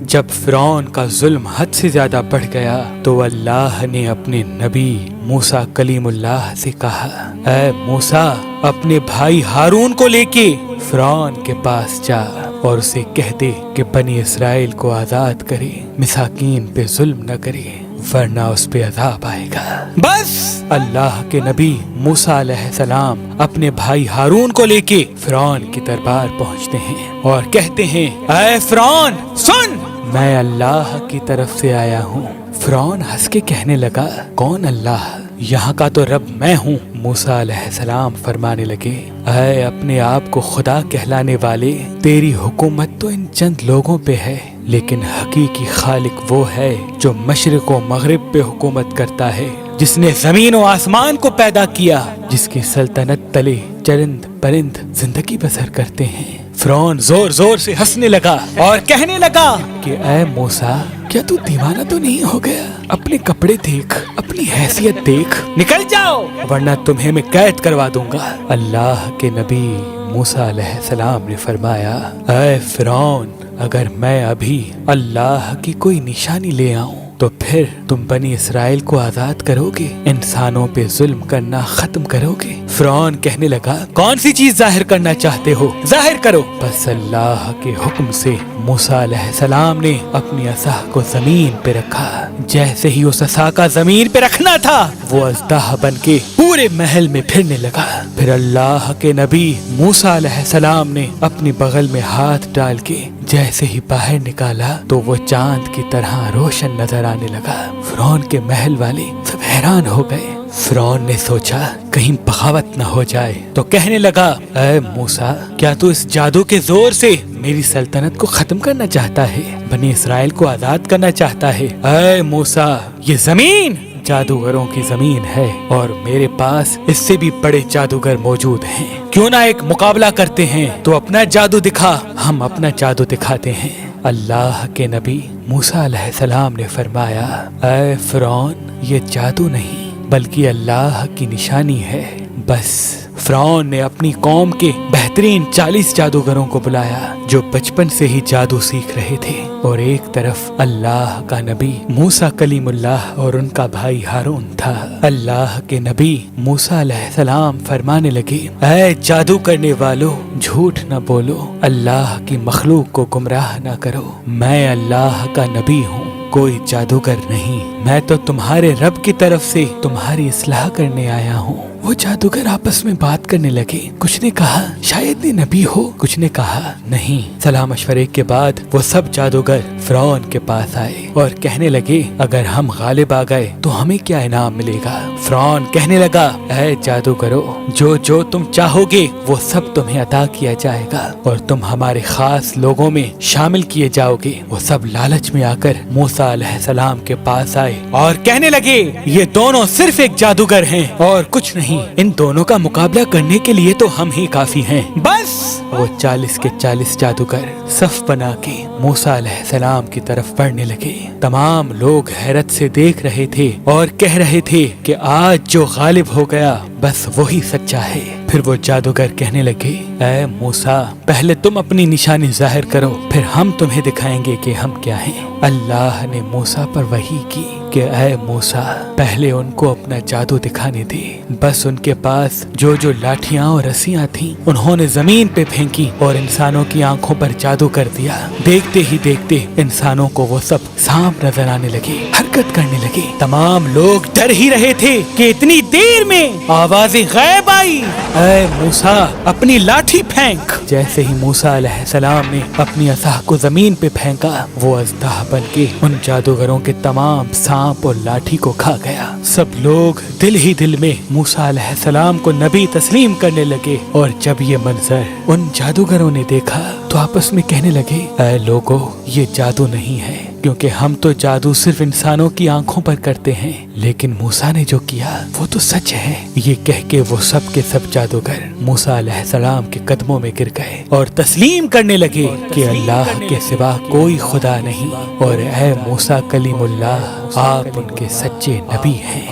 جب فرعون کا ظلم حد سے زیادہ بڑھ گیا تو اللہ نے اپنے نبی موسیٰ کلیم اللہ سے کہا، اے موسیٰ اپنے بھائی ہارون کو لے کے فرعون کے پاس جا اور اسے کہہ دے کہ بنی اسرائیل کو آزاد کرے، مساکین پہ ظلم نہ کرے ورنہ اس پہ عذاب آئے گا۔ بس اللہ کے نبی موسیٰ علیہ السلام اپنے بھائی ہارون کو لے کے فرعون کی دربار پہنچتے ہیں اور کہتے ہیں، اے فرعون سن، میں اللہ کی طرف سے آیا ہوں۔ فرعون ہنس کے کہنے لگا، کون اللہ؟ یہاں کا تو رب میں ہوں۔ موسیٰ علیہ السلام فرمانے لگے، اے اپنے آپ کو خدا کہلانے والے، تیری حکومت تو ان چند لوگوں پہ ہے، لیکن حقیقی خالق وہ ہے جو مشرق و مغرب پہ حکومت کرتا ہے، جس نے زمین و آسمان کو پیدا کیا، جس کی سلطنت تلے چرند پرند زندگی بسر کرتے ہیں۔ فرعون زور زور سے ہنسنے لگا اور کہنے لگا کہ اے موسیٰ، کیا تو دیوانہ تو نہیں ہو گیا؟ اپنے کپڑے دیکھ، اپنی حیثیت دیکھ، نکل جاؤ ورنہ تمہیں میں قید کروا دوں گا۔ اللہ کے نبی موسیٰ علیہ السلام نے فرمایا، اے فرعون، اگر میں ابھی اللہ کی کوئی نشانی لے آؤں تو پھر تم بنی اسرائیل کو آزاد کرو گے، انسانوں پہ ظلم کرنا ختم کرو گے؟ فرعون کہنے لگا، کون سی چیز ظاہر کرنا چاہتے ہو؟ ظاہر کرو۔ بس اللہ کے حکم سے موسیٰ علیہ السلام نے اپنی عصا کو زمین پہ رکھا۔ جیسے ہی اس عصا کا زمین پہ رکھنا تھا، وہ اژدہا بن کے پورے محل میں پھرنے لگا۔ پھر اللہ کے نبی موسیٰ علیہ السلام نے اپنی بغل میں ہاتھ ڈال کے جیسے ہی باہر نکالا تو وہ چاند کی طرح روشن نظر آنے لگا۔ فرعون کے محل والے سب حیران ہو گئے۔ فرعون نے سوچا کہیں بغاوت نہ ہو جائے تو کہنے لگا، اے موسیٰ، کیا تو اس جادو کے زور سے میری سلطنت کو ختم کرنا چاہتا ہے، بنی اسرائیل کو آزاد کرنا چاہتا ہے؟ اے موسیٰ، یہ زمین جادوگروں کی زمین ہے اور میرے پاس اس سے بھی بڑے جادوگر موجود ہیں، کیوں نہ ایک مقابلہ کرتے ہیں؟ تو اپنا جادو دکھا، ہم اپنا جادو دکھاتے ہیں۔ اللہ کے نبی موسیٰ علیہ السلام نے فرمایا، اے فرعون، یہ جادو نہیں بلکہ اللہ کی نشانی ہے۔ بس فرعون نے اپنی قوم کے بہترین 40 جادوگروں کو بلایا جو بچپن سے ہی جادو سیکھ رہے تھے، اور ایک طرف اللہ کا نبی موسیٰ کلیم اللہ اور ان کا بھائی ہارون تھا۔ اللہ کے نبی موسیٰ علیہ السلام فرمانے لگے، اے جادو کرنے والو، جھوٹ نہ بولو، اللہ کی مخلوق کو گمراہ نہ کرو، میں اللہ کا نبی ہوں، کوئی جادوگر نہیں، میں تو تمہارے رب کی طرف سے تمہاری اصلاح کرنے آیا ہوں۔ وہ جادوگر آپس میں بات کرنے لگے، کچھ نے کہا شاید یہ نبی ہو، کچھ نے کہا نہیں۔ صلاح مشورے کے بعد وہ سب جادوگر فرعون کے پاس آئے اور کہنے لگے، اگر ہم غالب آ گئے تو ہمیں کیا انعام ملے گا؟ فرعون کہنے لگا، اے جادوگرو، جو تم چاہو گے وہ سب تمہیں عطا کیا جائے گا اور تم ہمارے خاص لوگوں میں شامل کیے جاؤ گے۔ وہ سب لالچ میں آ کر موسیٰ علیہ السلام کے پاس آئے اور کہنے لگے، یہ دونوں صرف ایک جادوگر ہیں اور کچھ نہیں، ان دونوں کا مقابلہ کرنے کے لیے تو ہم ہی کافی ہیں۔ بس وہ 40 کے 40 جادوگر صف بنا کے موسیٰ علیہ السلام کی طرف بڑھنے لگے۔ تمام لوگ حیرت سے دیکھ رہے تھے اور کہہ رہے تھے کہ آج جو غالب ہو گیا بس وہی سچا ہے۔ پھر وہ جادوگر کہنے لگے، اے موسیٰ، پہلے تم اپنی نشانی ظاہر کرو، پھر ہم تمہیں دکھائیں گے کہ ہم کیا ہیں۔ اللہ نے موسیٰ پر وحی کی کہ اے موسیٰ، پہلے ان کو اپنا جادو دکھانے دے۔ بس ان کے پاس جو لاٹھیاں اور رسیاں تھیں انہوں نے زمین پہ پھینکی اور انسانوں کی آنکھوں پر جادو کر دیا۔ دیکھتے ہی دیکھتے انسانوں کو وہ سب سانپ نظر آنے لگے، حرکت کرنے لگے۔ تمام لوگ ڈر ہی رہے تھے کہ اتنی دیر میں آواز غیب آئی، اے موسیٰ، اپنی لاٹھی پھینک۔ جیسے ہی موسیٰ علیہ السلام نے اپنی عصا کو زمین پہ پھینکا، وہ اژدہا بن کے ان جادوگروں کے تمام سانپ اور لاٹھی کو کھا گیا۔ سب لوگ دل ہی دل میں موسیٰ علیہ السلام کو نبی تسلیم کرنے لگے، اور جب یہ منظر ان جادوگروں نے دیکھا تو آپس میں کہنے لگے، اے لوگو، یہ جادو نہیں ہے، کیونکہ ہم تو جادو صرف انسانوں کی آنکھوں پر کرتے ہیں، لیکن موسیٰ نے جو کیا وہ تو سچ ہے۔ یہ کہہ کے وہ سب کے سب جادوگر موسیٰ علیہ السلام کے قدموں میں گر گئے اور تسلیم کرنے لگے کہ اللہ کے سوا کوئی خدا نہیں، اور اے موسیٰ کلیم اللہ، آپ ان کے سچے نبی ہیں۔